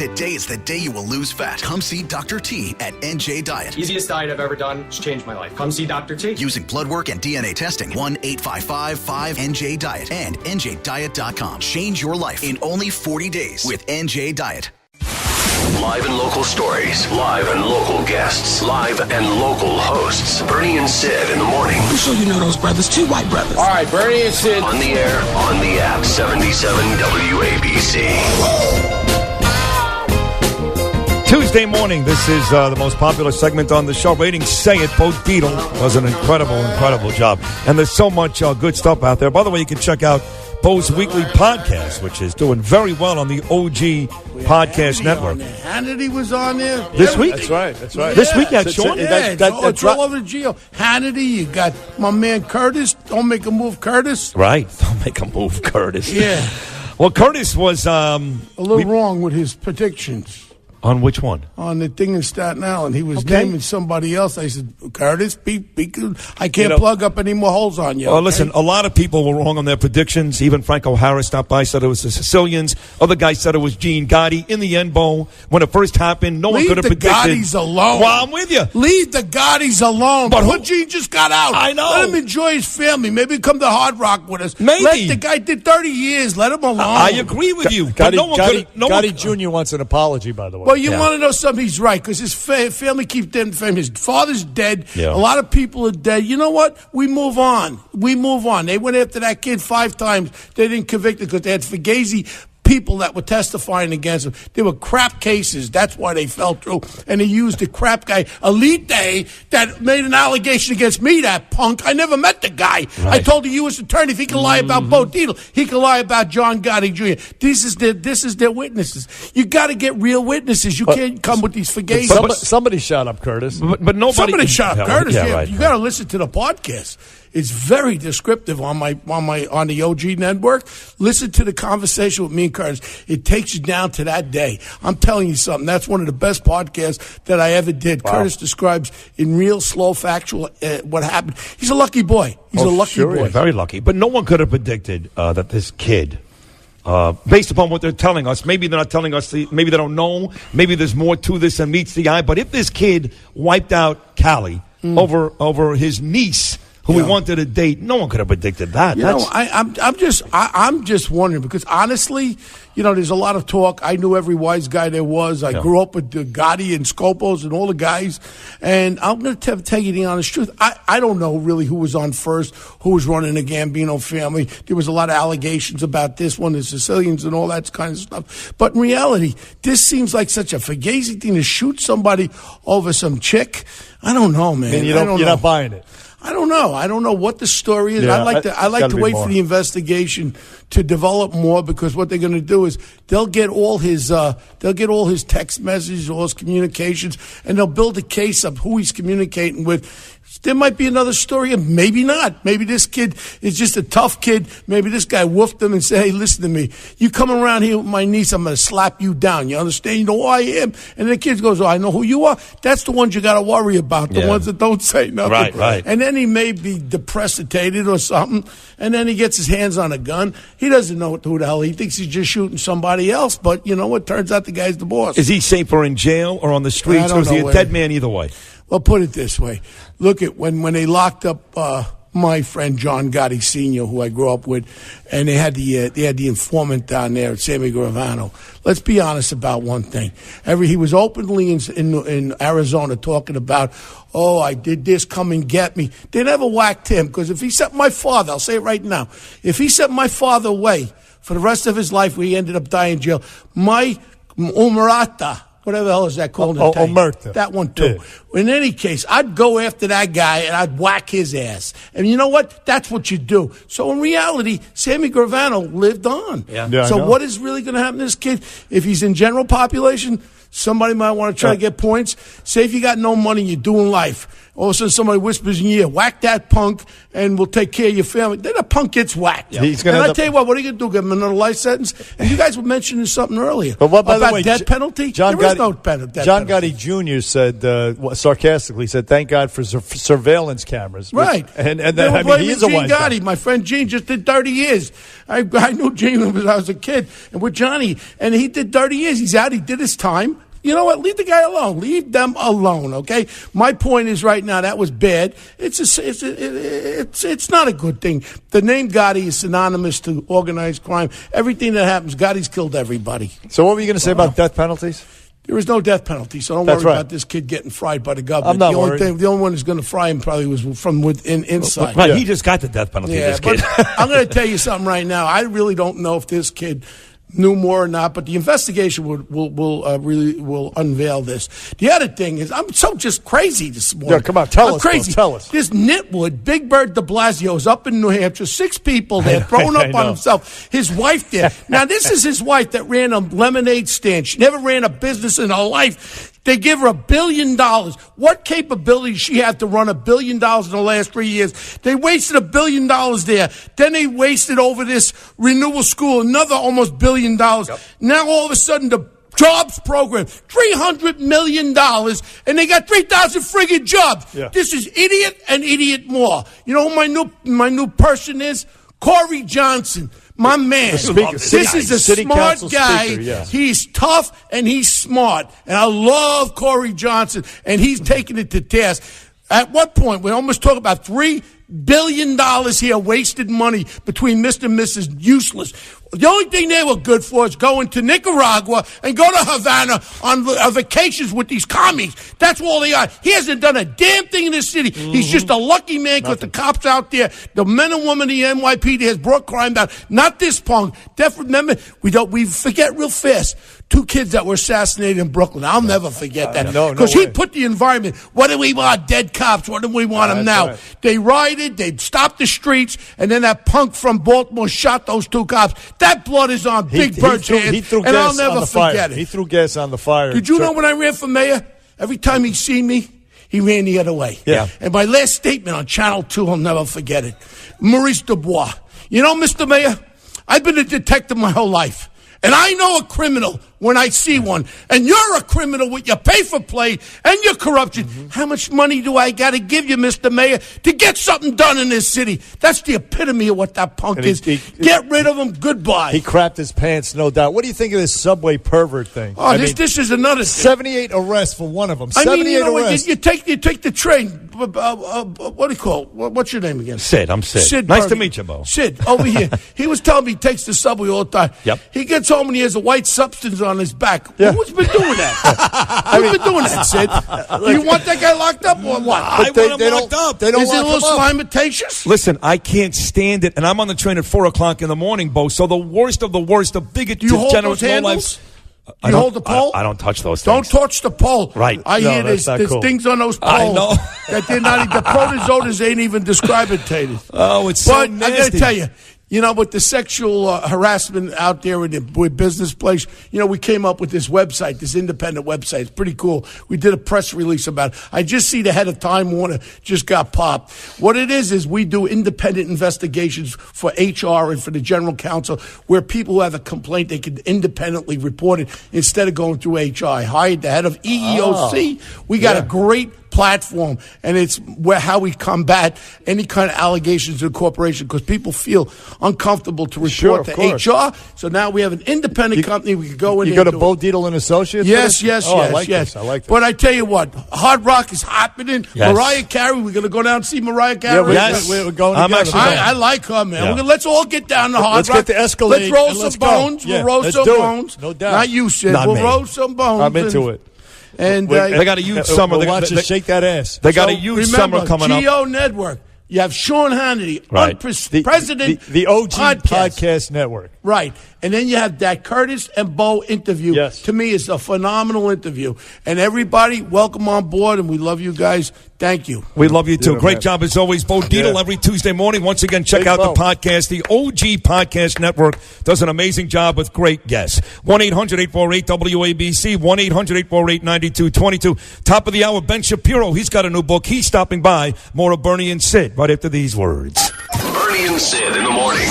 Today is the day you will lose fat. Come see Dr. T at NJ Diet. Easiest diet I've ever done. It's changed my life. Come see Dr. T. Using blood work and DNA testing. 1-855-5NJ-DIET and NJDiet.com. Change your life in only 40 days with NJ Diet. Live and local stories, live and local guests, live and local hosts. Bernie and Sid in the morning. I'm sure you know those brothers, two white brothers. All right, Bernie and Sid. On the air, on the app, 77 WABC. Tuesday morning, this is the most popular segment on the show. Ratings say it. Bo Dietl does an incredible job. And there's so much good stuff out there. By the way, you can check out Bo's weekly podcast, which is doing very well on the OG Podcast Network. Hannity was on there. This week? That's right. This week at Sean? It's all over the Geo. Hannity, you got my man Curtis. Don't make a move, Curtis. Right. Don't make a move, Curtis. Yeah. Well, Curtis was... a little wrong with his predictions. On which one? On the thing in Staten Island. He was naming somebody else. I said, Curtis, be good. I can't plug up any more holes on you. Well, listen, a lot of people were wrong on their predictions. Even Frank O'Hara stopped by, said it was the Sicilians. Other guys said it was Gene Gotti. In the end, Bo, when it first happened, no one could have predicted. Leave the Gottis alone. Well, I'm with you. Leave the Gottis alone. But who? Gene just got out. I know. Let him enjoy his family. Maybe come to Hard Rock with us. Maybe. Let the guy did 30 years. Let him alone. I agree with you. Gotti Jr. wants an apology, by the way. Well, you want to know something? He's right, because his family keeps dead fame. His father's dead. Yeah. A lot of people are dead. You know what? We move on. They went after that kid 5 times. They didn't convict him because they had Fugazi people that were testifying against him. They were crap cases. That's why they fell through. And he used a crap guy, Elite Day, that made an allegation against me, that punk. I never met the guy. Right. I told the U.S. attorney if he can lie about Bo Dietl, he can lie about John Gotti Jr. This is their witnesses. You got to get real witnesses. You can't come with these Fugazis. Somebody shut up, Curtis. But nobody. Somebody shut up, Curtis. Yeah, right. You got to listen to the podcast. It's very descriptive on the OG network. Listen to the conversation with me and Curtis. It takes you down to that day. I'm telling you something. That's one of the best podcasts that I ever did. Wow. Curtis describes in real, slow, factual what happened. He's a lucky boy. He's a lucky boy. Yeah, very lucky. But no one could have predicted that this kid, based upon what they're telling us, maybe they're not telling us, maybe they don't know, maybe there's more to this than meets the eye. But if this kid wiped out Callie over his niece, who we wanted to date, no one could have predicted that. I'm just wondering, because honestly, there's a lot of talk. I knew every wise guy there was. I grew up with Gotti and Scopos and all the guys, and I'm going to tell you the honest truth. I don't know really who was on first, who was running the Gambino family. There was a lot of allegations about this one, the Sicilians and all that kind of stuff. But in reality, this seems like such a fugazi thing to shoot somebody over some chick. I don't know, man. And you're not buying it. I don't know. I don't know what the story is. Yeah, I like to wait for the investigation to develop more, because what they're going to do is they'll get all his text messages, all his communications, and they'll build a case of who he's communicating with. There might be another story, and maybe not. Maybe this kid is just a tough kid. Maybe this guy woofed him and said, hey, listen to me. You come around here with my niece, I'm going to slap you down. You understand? You know who I am? And the kid goes, oh, I know who you are. That's the ones you got to worry about, the ones that don't say nothing. Right. And then he may be depressitated or something, and then he gets his hands on a gun. He doesn't know who the hell. He thinks he's just shooting somebody else, but you know what? Turns out the guy's the boss. Is he safer in jail or on the streets, or is he a dead man either way? Well, put it this way. Look at when they locked up my friend John Gotti Sr., who I grew up with, and they had the informant down there, Sammy Gravano. Let's be honest about one thing. He was openly in Arizona talking about, oh, I did this, come and get me. They never whacked him, because if he sent my father, I'll say it right now, if he sent my father away for the rest of his life, where he ended up dying in jail, my Umarata, whatever the hell is that called? Omerta. That one, too. Yeah. In any case, I'd go after that guy and I'd whack his ass. And you know what? That's what you do. So in reality, Sammy Gravano lived on. Yeah. So what is really going to happen to this kid? If he's in general population, Somebody might want to try to get points. Say if you got no money, you're doing life. All of a sudden, somebody whispers in your ear, whack that punk, and we'll take care of your family. Then the punk gets whacked. Yeah. And I tell you what are you going to do? Give him another life sentence? And you guys were mentioning something earlier. But what, by about the way, death penalty? John there is Gotti, no death John penalty. Gotti Jr. said, sarcastically, said, thank God for surveillance cameras. Right. And they were I mean, blaming he is a Gene wise guy. Gotti. My friend Gene just did 30 years. I knew Gene when I was a kid. And with Johnny, and he did 30 years. He's out. He did his time. You know what? Leave the guy alone. Leave them alone, okay? My point is right now that was bad. It's not a good thing. The name Gotti is synonymous to organized crime. Everything that happens, Gotti's killed everybody. So what were you going to say about death penalties? There is no death penalty, so don't That's worry right. about this kid getting fried by the government. I'm not the only worried. the only one who's going to fry him probably was from within inside. Right, Yeah. he just got the death penalty. Yeah, This kid. but I'm going to tell you something right now. I really don't know if this kid knew more or not, but the investigation will unveil this. The other thing is, I'm so just crazy this morning. Yeah, come on, tell us, crazy. Bill, tell us. This nitwood, Big Bird de Blasio, is up in New Hampshire. 6 people there, thrown I up on know. himself. His wife there. Now, this is his wife that ran a lemonade stand. She never ran a business in her life. They give her $1 billion. What capability does she have to run $1 billion in the last 3 years? They wasted $1 billion there. Then they wasted over this renewal school another almost $1 billion. Yep. Now all of a sudden the jobs program, $300 million, and they got 3,000 friggin' jobs. Yeah. This is idiot and idiot more. You know who my new person is? Corey Johnson. My man. This is a City smart Council guy. Speaker, yeah. He's tough and he's smart. And I love Corey Johnson. And he's taking it to task. At what point? We almost talk about $3 billion here, wasted money between Mr. and Mrs. Useless. The only thing they were good for is going to Nicaragua and go to Havana on vacations with these commies. That's all they are. He hasn't done a damn thing in this city. Mm-hmm. He's just a lucky man because the cops out there, the men and women of the NYPD has brought crime down. Not this punk. Remember, we forget real fast. 2 kids that were assassinated in Brooklyn. I'll never forget that. Because he put the environment. What do we want? Dead cops. What do we want them now? Right. They rioted. They stopped the streets. And then that punk from Baltimore shot those 2 cops. That blood is on Big Bird's hands. And I'll never forget it. He threw gas on the fire. Did you know when I ran for mayor? Every time he seen me, he ran the other way. Yeah. And my last statement on Channel 2, I'll never forget it. Maurice Dubois. You know, Mr. Mayor, I've been a detective my whole life. And I know a criminal when I see one. And you're a criminal with your pay-for-play and your corruption. Mm-hmm. How much money do I got to give you, Mr. Mayor, to get something done in this city? That's the epitome of what that punk is. Get rid of him. Goodbye. He crapped his pants, no doubt. What do you think of this subway pervert thing? Oh, this is another thing. 78 arrests for one of them. I 78 mean, you know arrests. what? You take the train. What do you call it? What's your name again? Sid. I'm Sid. Sid Nice Berge. to meet you, Bo. Sid, over here. He was telling me he takes the subway all the time. Yep. He gets home and he has a white substance on his back. Yeah. Who's been doing that? Who's been doing that, Sid? Do you want that guy locked up or what? I want him locked up. They don't Is it a lock little him up. slimitaceous? Listen, I can't stand it, and I'm on the train at 4 o'clock in the morning, Bo. So the worst of the worst, the bigot, Do you hold degenerate, those handles? lowlifes. You hold the pole? I don't touch those Don't things. touch the pole. Right. I No, hear that's there's not cool. things on those poles I know. that they're not. The protozoas ain't even described. Oh, it's so But nasty. I got to tell you, you know, with the sexual harassment out there with business place, you know, we came up with this website, this independent website. It's pretty cool. We did a press release about it. I just see the head of Time Warner just got popped. What it is we do independent investigations for HR and for the general counsel where people who have a complaint, they can independently report it instead of going through HR. I hired the head of EEOC. We got a great platform, and it's how we combat any kind of allegations to the corporation because people feel uncomfortable to report to HR. So now we have an independent company. We can go in. You go to Bo Dietl and Associates? Yes. I like this. But I tell you what, Hard Rock is happening. Yes. Mariah Carey, we're going to go down and see Mariah Carey. We're going I'm together. actually I like her, man. Yeah. Let's all get down to Hard Let's Rock. get the Escalade Let's roll and let's some go. bones. Yeah, We'll roll let's some do it. bones. No doubt. Not you, Sid. Not We'll me. roll some bones. I'm into it. And They got a huge summer. We'll They- watch they- you shake that ass. They got a So huge remember, summer coming up. Geo Network. You have Sean Hannity, Right. president. The OG podcast. podcast network. Right. And then you have that Curtis and Bo interview. Yes. To me, it's a phenomenal interview. And everybody, welcome on board, and we love you guys. Thank you. We love you, too. Yeah, Great man. job, as always. Bo Dietl every Tuesday morning. Once again, check Big out Bo. the podcast. The OG Podcast Network does an amazing job with great guests. 1-800-848-WABC, 1-800-848-9222. Top of the hour, Ben Shapiro. He's got a new book. He's stopping by. More of Bernie and Sid right after these words. Bernie and Sid in the morning.